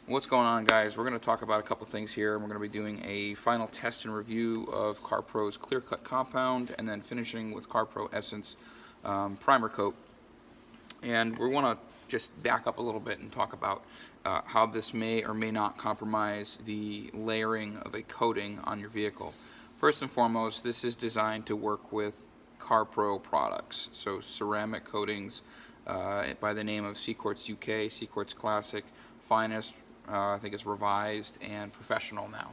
What's going on, guys? We're going to talk about a couple things here. We're going to be doing a final test and review of CarPro's ClearCut compound, and then finishing with CarPro Essence primer coat. And we want to just back up a little bit and talk about how this may or may not compromise the layering of a coating on your vehicle. First and foremost, this is designed to work with CarPro products, so ceramic coatings by the name of Seaquartz UK, Seaquartz Classic, Finest, I think it's Revised, and Professional now.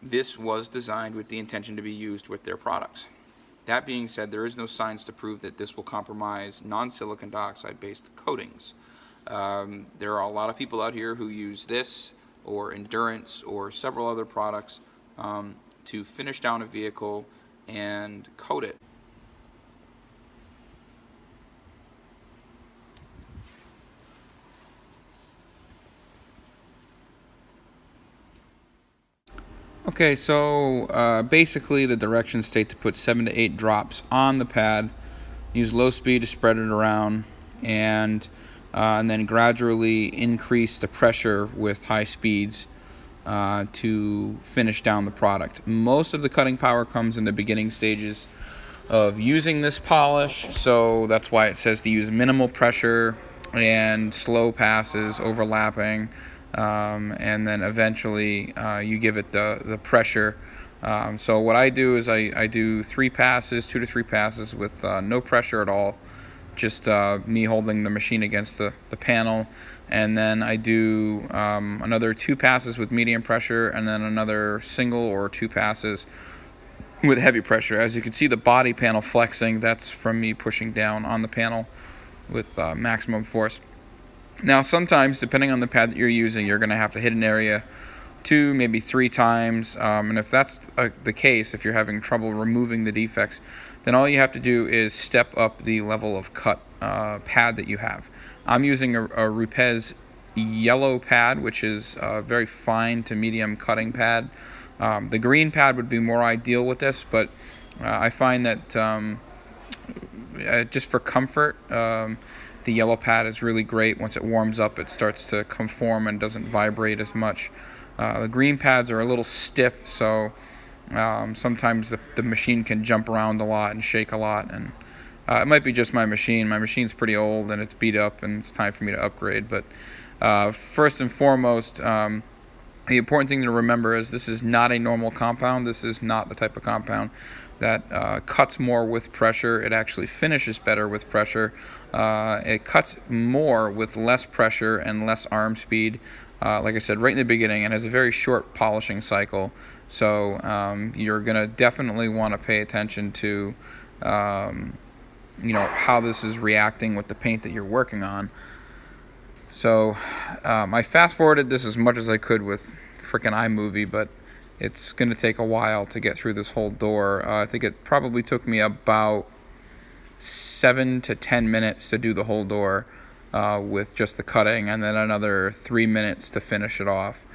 This was designed with the intention to be used with their products. That being said, there is no science to prove that this will compromise non-silicon dioxide based coatings. There are a lot of people out here who use this or Endurance or several other products to finish down a vehicle and coat it. Okay, so basically the directions state to put 7 to 8 drops on the pad, use low speed to spread it around, and then gradually increase the pressure with high speeds to finish down the product. Most of the cutting power comes in the beginning stages of using this polish, so that's why it says to use minimal pressure and slow passes overlapping, and then eventually you give it the pressure. So what I do is I do 3 passes, 2 to 3 passes with no pressure at all, just me holding the machine against the panel, and then I do another 2 passes with medium pressure, and then another single or 2 passes with heavy pressure. As you can see the body panel flexing, that's from me pushing down on the panel with maximum force. Now sometimes, depending on the pad that you're using, you're going to have to hit an area 2, maybe 3 times, and if that's the case, if you're having trouble removing the defects, then all you have to do is step up the level of cut pad that you have. I'm using a Rupes yellow pad, which is a very fine to medium cutting pad. The green pad would be more ideal with this, but I find that just for comfort, the yellow pad is really great. Once it warms up, it starts to conform and doesn't vibrate as much. The green pads are a little stiff, so sometimes the machine can jump around a lot and shake a lot, and it might be just my machine. My machine's pretty old and it's beat up, and it's time for me to upgrade. But first and foremost, the important thing to remember is this is not a normal compound. This is not the type of compound that cuts more with pressure. It actually finishes better with pressure. It cuts more with less pressure and less arm speed, like I said, right in the beginning, and has a very short polishing cycle. So you're going to definitely want to pay attention to how this is reacting with the paint that you're working on. So I fast forwarded this as much as I could with frickin' iMovie, but it's going to take a while to get through this whole door. I think it probably took me about 7 to 10 minutes to do the whole door with just the cutting, and then another 3 minutes to finish it off.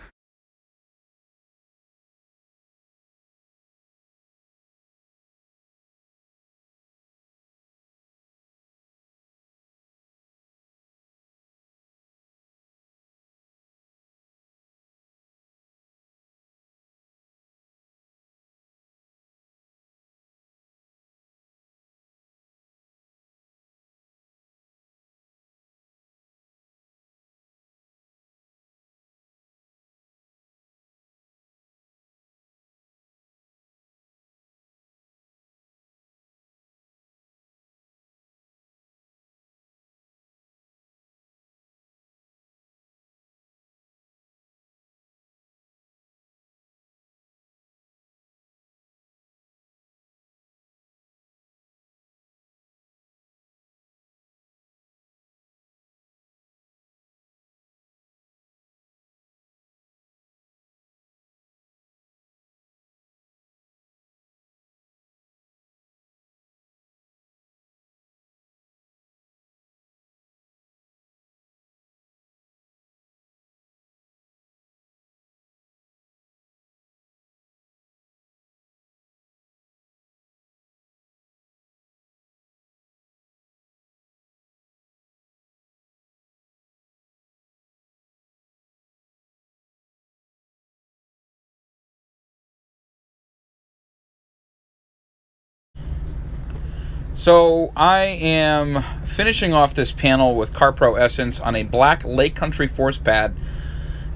So I am finishing off this panel with CarPro Essence on a black Lake Country Force pad,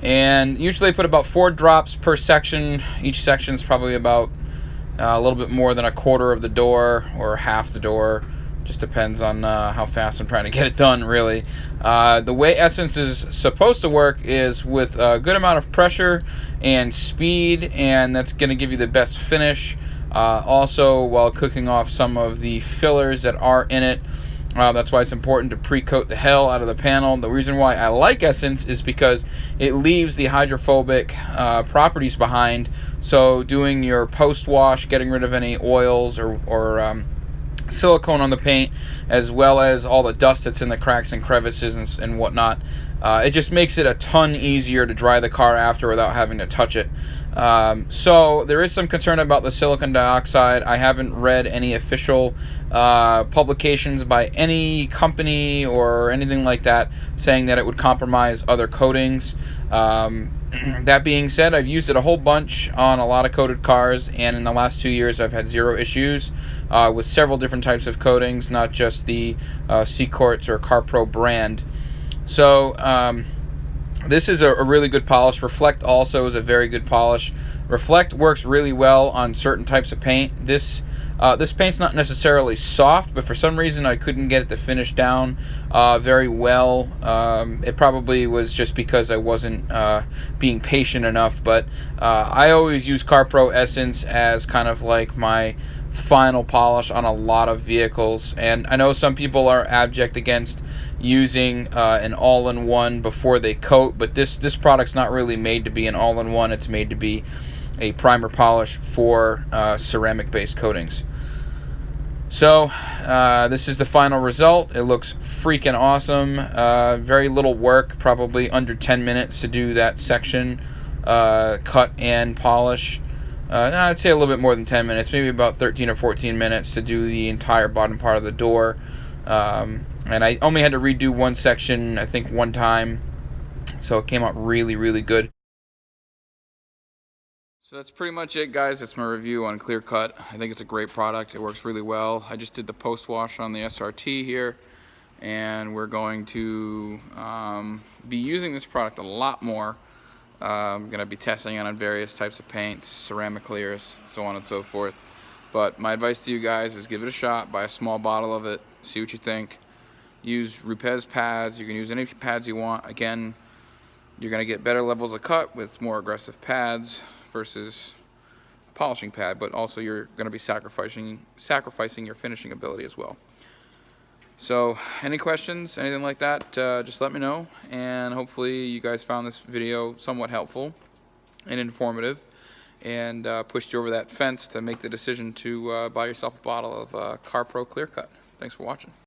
and usually I put about 4 drops per section. Each section is probably about a little bit more than a quarter of the door or half the door. Just depends on how fast I'm trying to get it done, really. The way Essence is supposed to work is with a good amount of pressure and speed, and that's going to give you the best finish. Also, while cooking off some of the fillers that are in it. That's why it's important to pre-coat the hell out of the panel. The reason why I like Essence is because it leaves the hydrophobic properties behind. So doing your post-wash, getting rid of any oils or silicone on the paint, as well as all the dust that's in the cracks and crevices and whatnot, it just makes it a ton easier to dry the car after without having to touch it. So there is some concern about the silicon dioxide. I haven't read any official publications by any company or anything like that saying that it would compromise other coatings. That being said, I've used it a whole bunch on a lot of coated cars, and in the last 2 years I've had 0 issues with several different types of coatings, not just the C-Quartz or CarPro brand. So this is a really good polish. Reflect also is a very good polish. Reflect works really well on certain types of paint. This paint's not necessarily soft, but for some reason I couldn't get it to finish down very well. It probably was just because I wasn't being patient enough, but I always use CarPro Essence as kind of like my final polish on a lot of vehicles. And I know some people are abject against using an all-in-one before they coat, but this product's not really made to be an all-in-one. It's made to be a primer polish for ceramic-based coatings. So this is the final result. It looks freaking awesome. Very little work, probably under 10 minutes to do that section, cut and polish. I'd say a little bit more than 10 minutes, maybe about 13 or 14 minutes to do the entire bottom part of the door. And I only had to redo one section, I think, one time, so it came out really, really good. So that's pretty much it, guys. That's my review on ClearCut. I think it's a great product. It works really well. I just did the post-wash on the SRT here, and we're going to be using this product a lot more. I'm going to be testing it on various types of paints, ceramic clears, so on and so forth. But my advice to you guys is give it a shot. Buy a small bottle of it. See what you think. Use Rupes pads. You can use any pads you want. Again, you're going to get better levels of cut with more aggressive pads versus a polishing pad, but also you're going to be sacrificing your finishing ability as well. So any questions, anything like that, just let me know, and hopefully you guys found this video somewhat helpful and informative, and pushed you over that fence to make the decision to buy yourself a bottle of CarPro ClearCut. Thanks for watching.